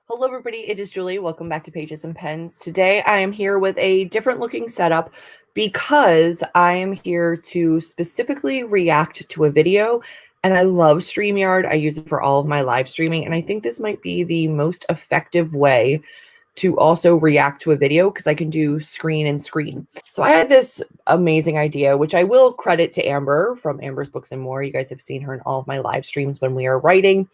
Hello, everybody. It is Julie. Welcome back to Pages and Pens. Today, I am here with a different looking setup because I am here to specifically react to a video. And I love StreamYard. I use it for all of my live streaming. And I think this might be the most effective way to also react to a video because I can do screen and screen. So I had this amazing idea, which I will credit to Amber from Amber's Books and More. You guys have seen her in all of my live streams when we are writing.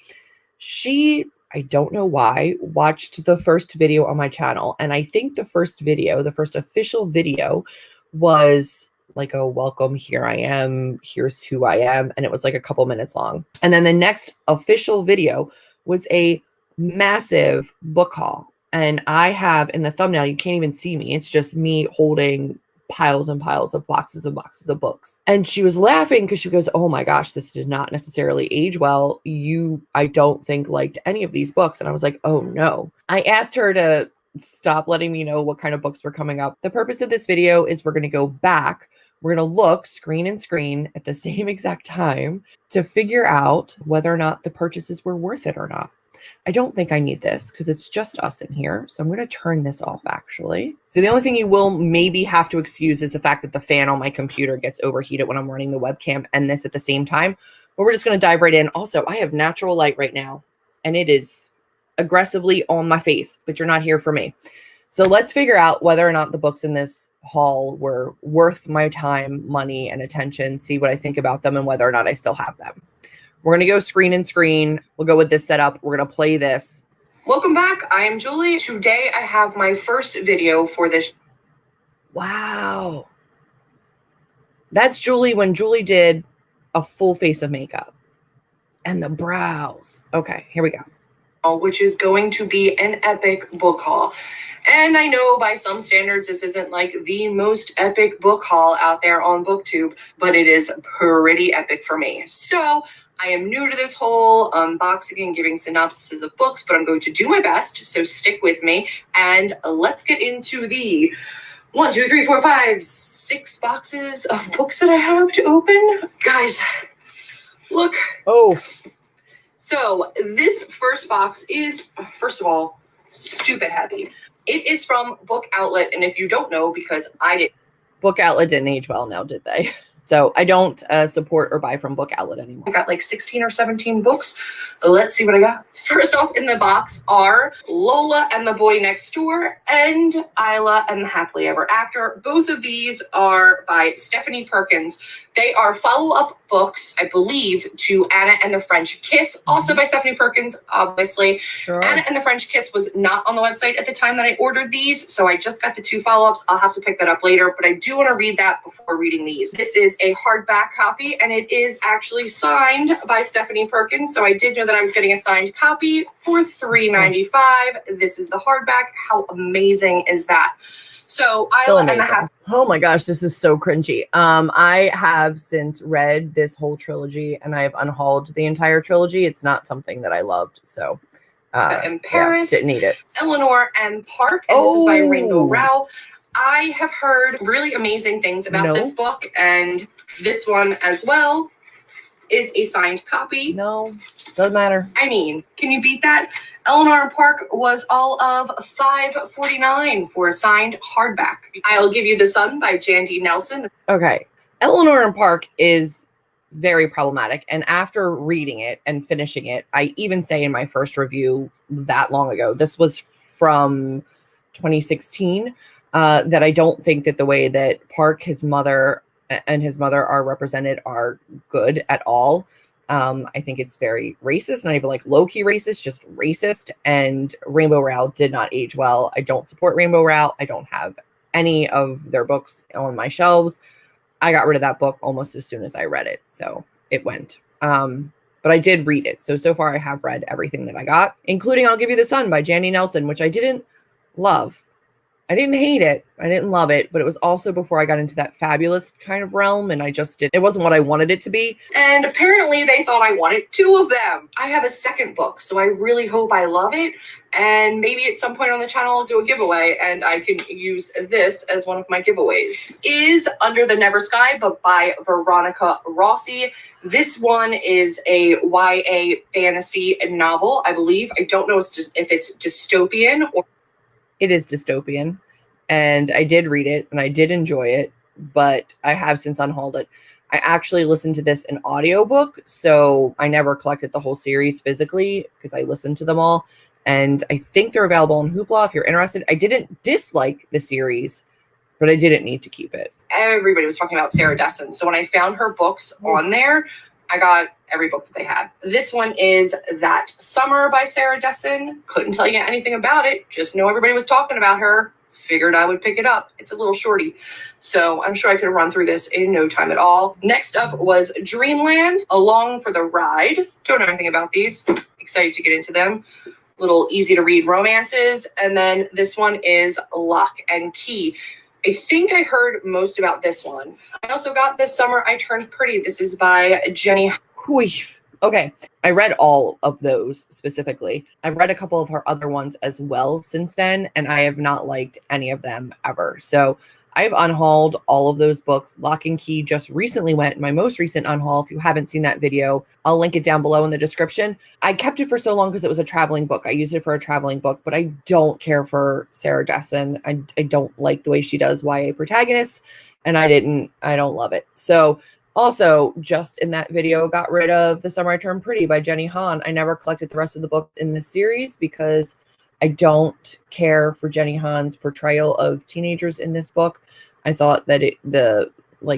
She, I don't know why, watched the first video on my channel. And I think the first video, the first official video, was like a welcome, here I am, here's who I am. And it was like a couple minutes long. And then the next official video was a massive book haul. And I have in the thumbnail, you can't even see me. It's just me holding piles and piles of boxes and boxes of books. And she was laughing because she goes, oh my gosh, this did not necessarily age well. I don't think liked any of these books. And I was like, oh no. I asked her to stop letting me know what kind of books were coming up. The purpose of this video is we're going to go back. We're going to look screen and screen at the same exact time to figure out whether or not the purchases were worth it or not. I don't think I need this because it's just us in here. So I'm going to turn this off actually. So the only thing you will maybe have to excuse is the fact that the fan on my computer gets overheated when I'm running the webcam and this at the same time. But we're just going to dive right in. Also, I have natural light right now and it is aggressively on my face, but you're not here for me. So let's figure out whether or not the books in this haul were worth my time, money, and attention, see what I think about them and whether or not I still have them. We're going to go screen and screen. We'll go with this setup. We're going to play this. Welcome back. I am Julie. Today I have my first video for this. Wow. That's Julie when Julie did a full face of makeup and the brows. Okay, here we go. Which is going to be an epic book haul. And I know by some standards, this isn't like the most epic book haul out there on BookTube, but it is pretty epic for me. So I am new to this whole unboxing and giving synopsises of books, but I'm going to do my best. So stick with me and let's get into the 1, 2, 3, 4, 5, 6 boxes of books that I have to open. Guys, look. Oh. So this first box is, first of all, stupid heavy. It is from Book Outlet. And if you don't know, because I did, Book Outlet didn't age well now, did they? So I don't support or buy from Book Outlet anymore. I got like 16 or 17 books. Let's see what I got. First off in the box are Lola and the Boy Next Door and Isla and the Happily Ever After. Both of these are by Stephanie Perkins. They are follow-up books, I believe, to Anna and the French Kiss, also by Stephanie Perkins, obviously. Sure. Anna and the French Kiss was not on the website at the time that I ordered these, so I just got the 2 follow-ups. I'll have to pick that up later, but I do want to read that before reading these. This is a hardback copy, and it is actually signed by Stephanie Perkins, so I did know that I was getting a signed copy for $3.95. This is the hardback. How amazing is that? So Isla and the Happy. Oh my gosh, this is so cringy. I have since read this whole trilogy and I have unhauled the entire trilogy. It's not something that I loved. So in Paris, didn't need it. Eleanor and Park, and this is by Rainbow Rowell. I have heard really amazing things about this book, and this one as well is a signed copy. No, doesn't matter. I mean, can you beat that? Eleanor and Park was all of $5.49 for a signed hardback. I'll Give You the Sun by Jandy Nelson. Okay. Eleanor and Park is very problematic. And after reading it and finishing it, I even say in my first review that long ago, this was from 2016, that I don't think that the way that Park, his mother, and his mother are represented are good at all. I think it's very racist, not even like low-key racist, just racist. And Rainbow Rowell did not age well. I don't support Rainbow Rowell. I don't have any of their books on my shelves. I got rid of that book almost as soon as I read it. So it went. But I did read it. So far I have read everything that I got, including I'll Give You the Sun by Jandy Nelson, which I didn't love. I didn't hate it. I didn't love it, but it was also before I got into that fabulous kind of realm, and it wasn't what I wanted it to be. And apparently they thought I wanted 2 of them. I have a second book, so I really hope I love it. And maybe at some point on the channel I'll do a giveaway, and I can use this as one of my giveaways. Is Under the Never Sky, but by Veronica Rossi. This one is a YA fantasy novel, I believe. I don't know if it's dystopian or... It is dystopian, and I did read it, and I did enjoy it, but I have since unhauled it. I actually listened to this in audiobook, so I never collected the whole series physically because I listened to them all, and I think they're available on Hoopla if you're interested. I didn't dislike the series, but I didn't need to keep it. Everybody was talking about Sarah Dessen, so when I found her books on there, I got every book that they had. This one is That Summer by Sarah Dessen. Couldn't tell you anything about it. Just know everybody was talking about her. Figured I would pick it up. It's a little shorty, so I'm sure I could run through this in no time at all. Next up was Dreamland, Along for the Ride. Don't know anything about these. Excited to get into them. Little easy to read romances. And then this one is Lock and Key. I think I heard most about this one. I also got This Summer I Turned Pretty. This is by Jenny. Okay, I read all of those specifically. I've read a couple of her other ones as well since then, and I have not liked any of them ever. So I've unhauled all of those books. Lock and Key just recently went my most recent unhaul. If you haven't seen that video, I'll link it down below in the description. I kept it for so long because it was a traveling book. I used it for a traveling book, but I don't care for Sarah Dessen. I don't like the way she does YA protagonists, and I don't love it. So also, just in that video, got rid of The Summer I Turned Pretty by Jenny Han. I never collected the rest of the books in this series because I don't care for Jenny Han's portrayal of teenagers in this book. I thought that the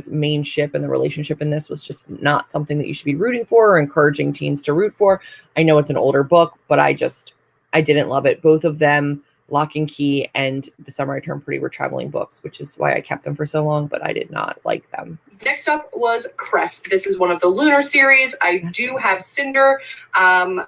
main ship and the relationship in this was just not something that you should be rooting for or encouraging teens to root for. I know it's an older book, but I didn't love it. Both of them, Lock and Key and The Summer I Turned Pretty, were traveling books, which is why I kept them for so long, but I did not like them. Next up was Crest. This is one of the Lunar series. I do have Cinder.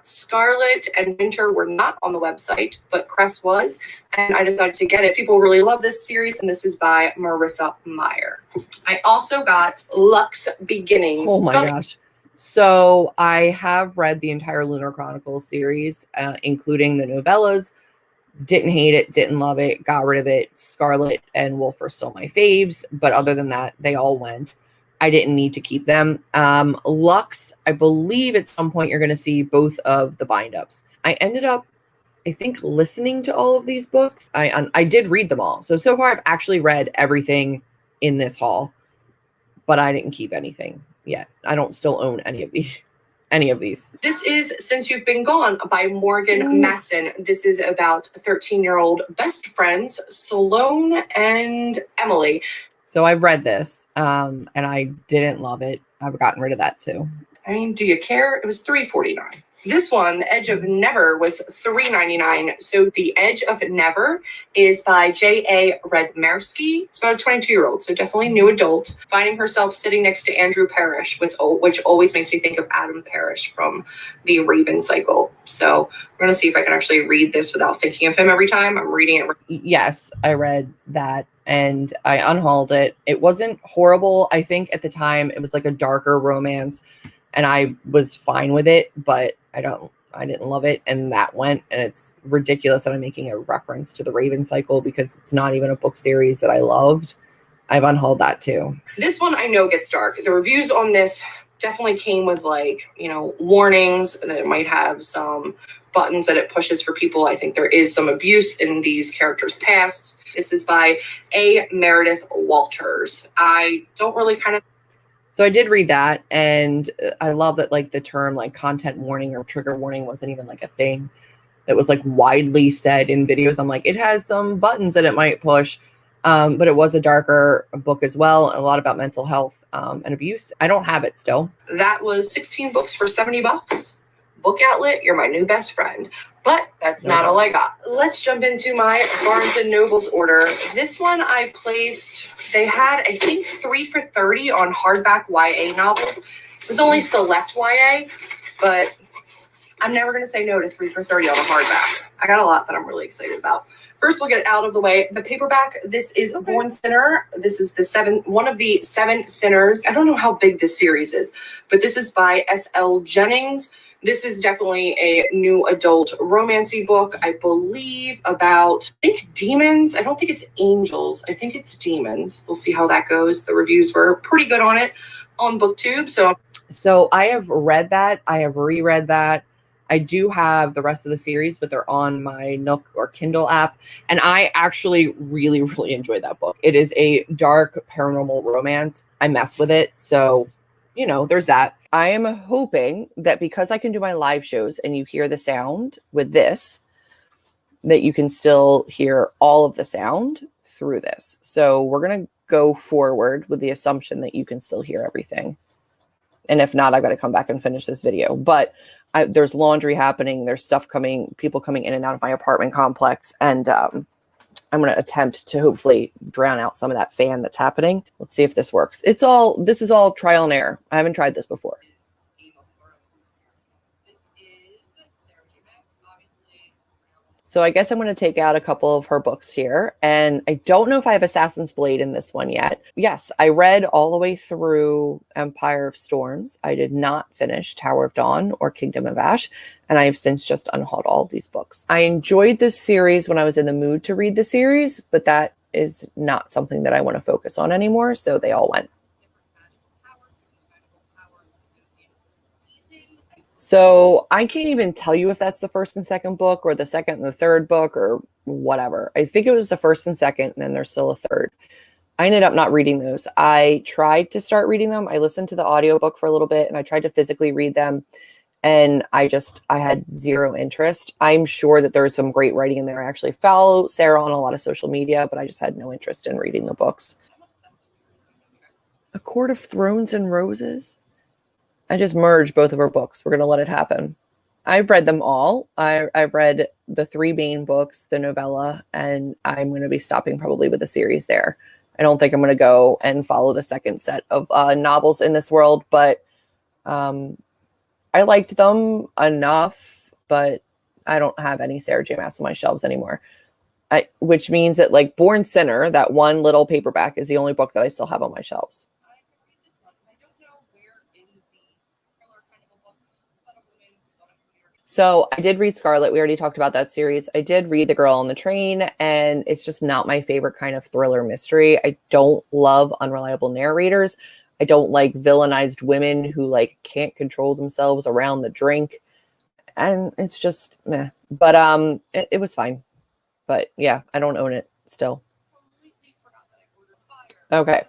Scarlet and Winter were not on the website, but Crest was, and I decided to get it. People really love this series, and this is by Marissa Meyer. I also got Lux Beginnings. Oh my gosh. So I have read the entire Lunar Chronicles series, including the novellas. Didn't hate it, didn't love it, got rid of it. Scarlet and Wolf are still my faves, but other than that, they all went. I didn't need to keep them. Lux, I believe at some point you're going to see both of the bind-ups. I ended up, I think, listening to all of these books. I did read them all. So far I've actually read everything in this haul, but I didn't keep anything yet. I don't still own any of these. This is Since You've Been Gone by Morgan Matson. This is about 13-year-old best friends, Sloane and Emily. So I've read this, and I didn't love it. I've gotten rid of that too. I mean, do you care? It was $3.49. This one, The Edge of Never, was $3.99. So The Edge of Never is by J.A. Redmersky. It's about a 22-year-old, so definitely new adult, finding herself sitting next to Andrew Parrish, which always makes me think of Adam Parrish from the Raven Cycle. So we're going to see if I can actually read this without thinking of him every time I'm reading it. Yes, I read that, and I unhauled it. It wasn't horrible. I think at the time it was like a darker romance, and I was fine with it, but I didn't love it, and that went, and it's ridiculous that I'm making a reference to the Raven Cycle because it's not even a book series that I loved. I've unhauled that too. This one I know gets dark. The reviews on this definitely came with warnings that it might have some buttons that it pushes for people. I think there is some abuse in these characters' pasts. This is by A. Meredith Walters. I don't really So I did read that, and I love that the term content warning or trigger warning wasn't even a thing that was widely said in videos. I'm it has some buttons that it might push, but it was a darker book as well, and a lot about mental health and abuse. I don't have it still. That was 16 books for $70. Book Outlet, you're my new best friend. But that's not all I got. Let's jump into my Barnes & Noble's order. This one I placed, they had, I think, 3 for $30 on hardback YA novels. It was only select YA, but I'm never going to say no to 3 for $30 on a hardback. I got a lot that I'm really excited about. First, we'll get out of the way. The paperback, this is Born Sinner. This is one of the 7 sinners. I don't know how big this series is, but this is by S.L. Jennings. This is definitely a new adult romancy book, I believe, about, I think, demons. I don't think it's angels. I think it's demons. We'll see how that goes. The reviews were pretty good on it on BookTube. So I have read that. I have reread that. I do have the rest of the series, but they're on my Nook or Kindle app. And I actually really, really enjoyed that book. It is a dark paranormal romance. I mess with it. So, you know, there's that. I am hoping that because I can do my live shows and you hear the sound with this, that you can still hear all of the sound through this. So we're going to go forward with the assumption that you can still hear everything. And if not, I've got to come back and finish this video. But there's laundry happening. There's stuff coming, people coming in and out of my apartment complex. And I'm going to attempt to hopefully drown out some of that fan that's happening. Let's see if this works. This is all trial and error. I haven't tried this before. So I guess I'm going to take out a couple of her books here. And I don't know if I have Assassin's Blade in this one yet. Yes, I read all the way through Empire of Storms. I did not finish Tower of Dawn or Kingdom of Ash. And I have since just unhauled all of these books. I enjoyed this series when I was in the mood to read the series, but that is not something that I want to focus on anymore. So they all went. So I can't even tell you if that's the first and second book or the second and the third book or whatever. I think it was the first and second, and then there's still a third. I ended up not reading those. I tried to start reading them. I listened to the audiobook for a little bit and I tried to physically read them. And I had zero interest. I'm sure that there's some great writing in there. I actually follow Sarah on a lot of social media, but I just had no interest in reading the books. A Court of Thrones and Roses. I just merged both of her books. We're going to let it happen. I've read them all. I've read the 3 main books, the novella, and I'm going to be stopping probably with the series there. I don't think I'm going to go and follow the second set of novels in this world, but I liked them enough, but I don't have any Sarah J. Maas on my shelves anymore. Which means that like Born Sinner, that one little paperback, is the only book that I still have on my shelves. So I did read Scarlet. We already talked about that series. I did read The Girl on the Train, and it's just not my favorite kind of thriller mystery. I don't love unreliable narrators. I don't like villainized women who like can't control themselves around the drink. And it's just meh. But it was fine. But yeah, I don't own it still. Okay.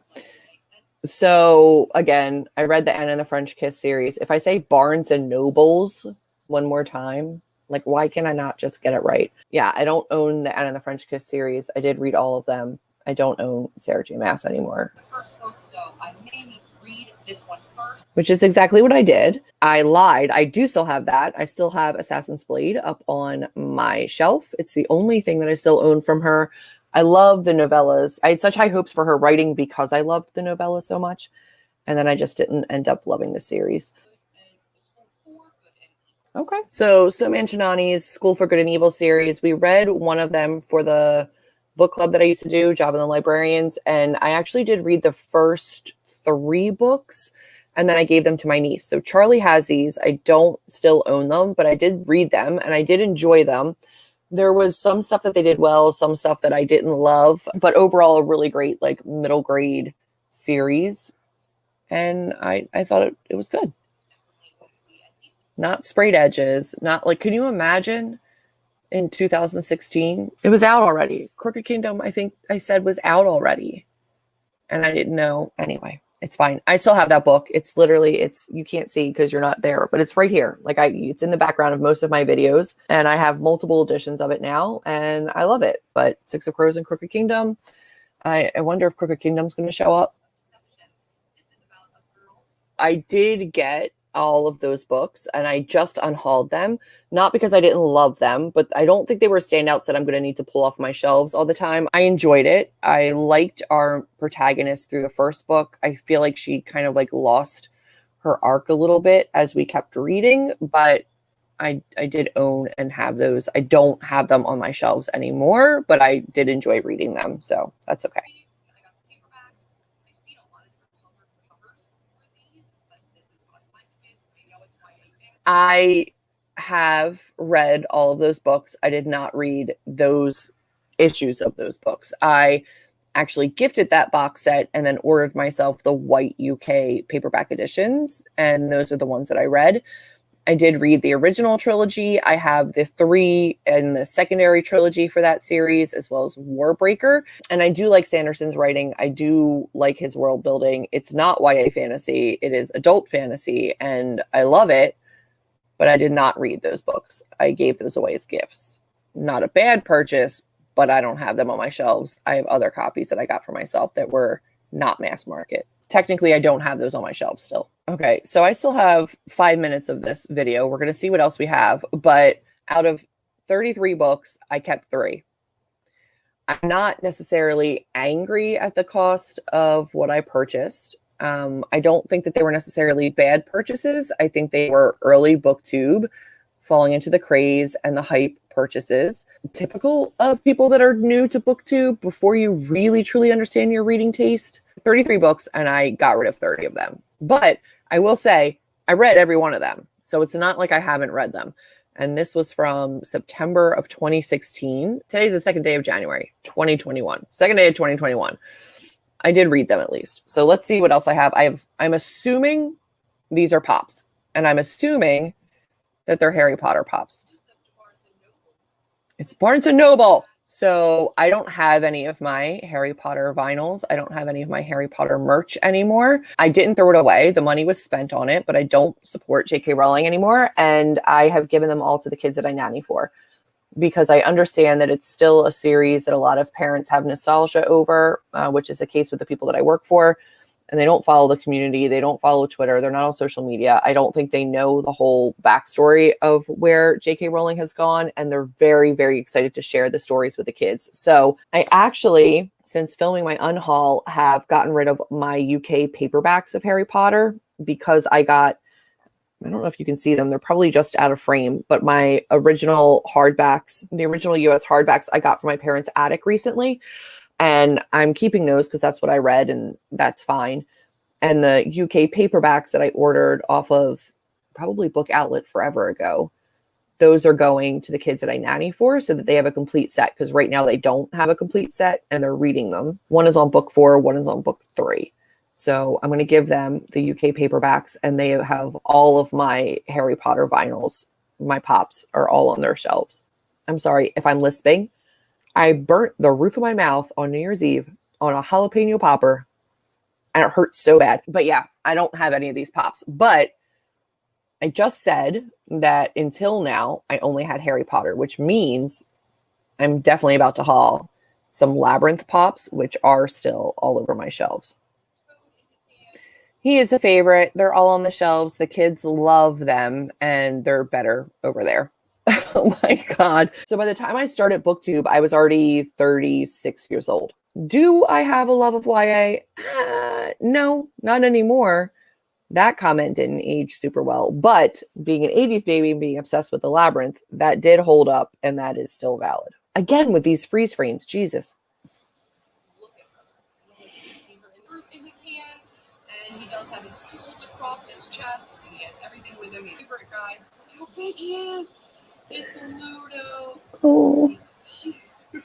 So again, I read the Anne and the French Kiss series. If I say Barnes and Nobles one more time, like why can I not just get it right? Yeah, I don't own the Anne and the French Kiss series. I did read all of them. I don't own Sarah J. Maas anymore. First book, so I may read this one first. Which is exactly what I did. I lied. I do still have that. I still have Assassin's Blade up on my shelf. It's the only thing that I still own from her. I love the novellas. I had such high hopes for her writing because I loved the novella so much. And then I just didn't end up loving the series. Okay. So Stone Mancinani's School for Good and Evil series, we read one of them for the book club that I used to do, Job and the Librarians. And I actually did read the first 3 books, and then I gave them to my niece. So Charlie has these. I don't still own them, but I did read them and I did enjoy them. There was some stuff that they did well, some stuff that I didn't love, but overall a really great like middle grade series. And I thought it was good. Not sprayed edges, not like, can you imagine in 2016? It was out already. Crooked Kingdom, I think I said, was out already. And I didn't know. Anyway, it's fine. I still have that book. It's literally, you can't see because you're not there, but it's right here. Like it's in the background of most of my videos, and I have multiple editions of it now, and I love it. But Six of Crows and Crooked Kingdom, I wonder if Crooked Kingdom's going to show up. I did get all of those books and I just unhauled them, not because I didn't love them, but I don't think they were standouts that I'm going to need to pull off my shelves all the time. I enjoyed it. I liked our protagonist through the first book. I feel like she kind of like lost her arc a little bit as we kept reading, but I did own and have those. I don't have them on my shelves anymore, but I did enjoy reading them, so that's okay. I have read all of those books. I did not read those issues of those books. I actually gifted that box set and then ordered myself the white UK paperback editions, and those are the ones that I read. I did read the original trilogy. I have the 3 in the secondary trilogy for that series, as well as Warbreaker. And I do like Sanderson's writing. I do like his world building. It's not YA fantasy, it is adult fantasy, and I love it. But I did not read those books. I gave those away as gifts. Not a bad purchase, but I don't have them on my shelves. I have other copies that I got for myself that were not mass market. Technically, I don't have those on my shelves still. Okay, so I still have 5 minutes of this video. We're going to see what else we have. But out of 33 books, I kept 3. I'm not necessarily angry at the cost of what I purchased. I don't think that they were necessarily bad purchases. I think they were early BookTube falling into the craze and the hype purchases, typical of people that are new to BookTube before you really truly understand your reading taste. 33 books, and I got rid of 30 of them. But I will say I read every one of them, so it's not like I haven't read them. And this was from September of 2016. Today's the 2nd day of January, 2021. 2nd day of 2021. I did read them at least. So let's see what else I have. I'm assuming these are pops, and I'm assuming that they're Harry Potter pops. It's Barnes & Noble. So I don't have any of my Harry Potter vinyls. I don't have any of my Harry Potter merch anymore. I didn't throw it away. The money was spent on it, but I don't support J.K. Rowling anymore. And I have given them all to the kids that I nanny for, because I understand that it's still a series that a lot of parents have nostalgia over, which is the case with the people that I work for. And they don't follow the community. They don't follow Twitter. They're not on social media. I don't think they know the whole backstory of where J.K. Rowling has gone. And they're very, very excited to share the stories with the kids. So I actually, since filming my unhaul, have gotten rid of my UK paperbacks of Harry Potter, because I don't know if you can see them. They're probably just out of frame, but my original hardbacks, the original US hardbacks I got from my parents' attic recently. And I'm keeping those because that's what I read, and that's fine. And the UK paperbacks that I ordered off of probably Book Outlet forever ago, those are going to the kids that I nanny for so that they have a complete set, because right now they don't have a complete set and they're reading them. One is on book 4, one is on book 3. So I'm going to give them the UK paperbacks, and they have all of my Harry Potter vinyls. My pops are all on their shelves. I'm sorry if I'm lisping. I burnt the roof of my mouth on New Year's Eve on a jalapeno popper, and it hurt so bad. But yeah, I don't have any of these pops. But I just said that until now, I only had Harry Potter, which means I'm definitely about to haul some Labyrinth pops, which are still all over my shelves. He is a favorite. They're all on the shelves. The kids love them, and they're better over there. Oh my God. So by the time I started BookTube, I was already 36 years old. Do I have a love of YA? No, not anymore. That comment didn't age super well. But being an 80s baby and being obsessed with the Labyrinth, that did hold up, and that is still valid. Again, with these freeze frames, Jesus. And he does have his tools across his chest, and he has everything with him. He's favorite guys. Look how big he is. It's Ludo. Oh. His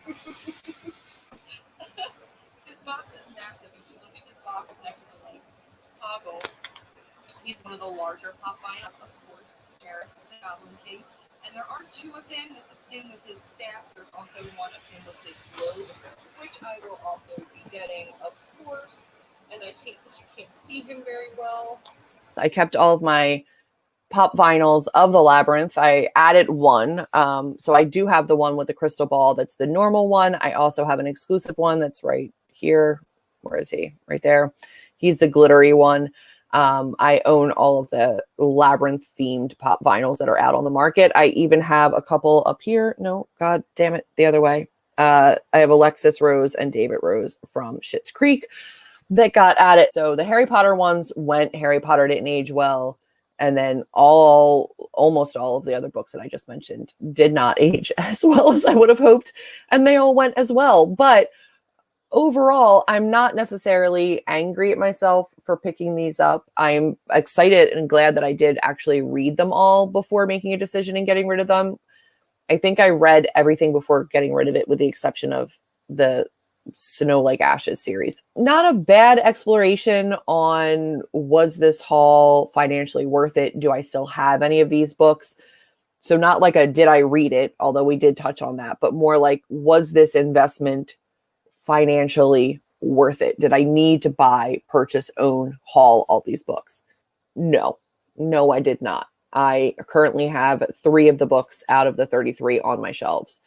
box is massive. If you look at his box next to like Toggle, he's one of the larger Popeye, of course, Jareth, the Goblin King. And there are 2 of him. This is him with his staff. There's also one of him with his robe, which I will also be getting, of course. And I think that you can't see him very well. I kept all of my pop vinyls of the Labyrinth. I added one. So I do have the one with the crystal ball. That's the normal one. I also have an exclusive one that's right here. Where is he? Right there. He's the glittery one. I own all of the Labyrinth themed pop vinyls that are out on the market. I even have a couple up here. No, God damn it. The other way. I have Alexis Rose and David Rose from Schitt's Creek that got added. So the Harry Potter ones went. Harry Potter didn't age well. And then almost all of the other books that I just mentioned did not age as well as I would have hoped. And they all went as well. But overall, I'm not necessarily angry at myself for picking these up. I'm excited and glad that I did actually read them all before making a decision and getting rid of them. I think I read everything before getting rid of it, with the exception of the Snow Like Ashes series. Not a bad exploration on, was this haul financially worth it? Do I still have any of these books? So not like a did I read it, although we did touch on that, but more like, was this investment financially worth it? Did I need to buy, purchase, own, haul all these books? No, I did not. I currently have 3 of the books out of the 33 on my shelves.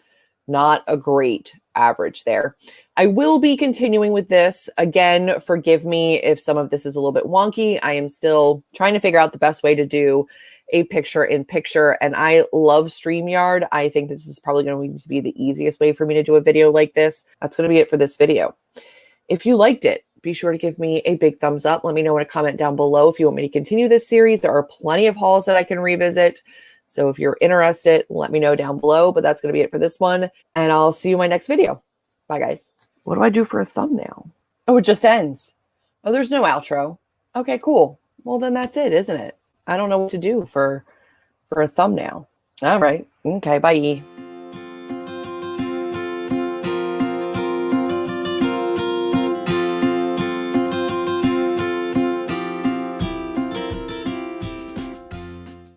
Not a great average there. I will be continuing with this. Again, forgive me if some of this is a little bit wonky. I am still trying to figure out the best way to do a picture-in-picture, and I love StreamYard. I think this is probably going to be the easiest way for me to do a video like this. That's going to be it for this video. If you liked it, be sure to give me a big thumbs up. Let me know in a comment down below if you want me to continue this series. There are plenty of hauls that I can revisit. So if you're interested, let me know down below. But that's going to be it for this one. And I'll see you in my next video. Bye, guys. What do I do for a thumbnail? Oh, it just ends. Oh, there's no outro. Okay, cool. Well, then that's it, isn't it? I don't know what to do for a thumbnail. All right. Okay, bye.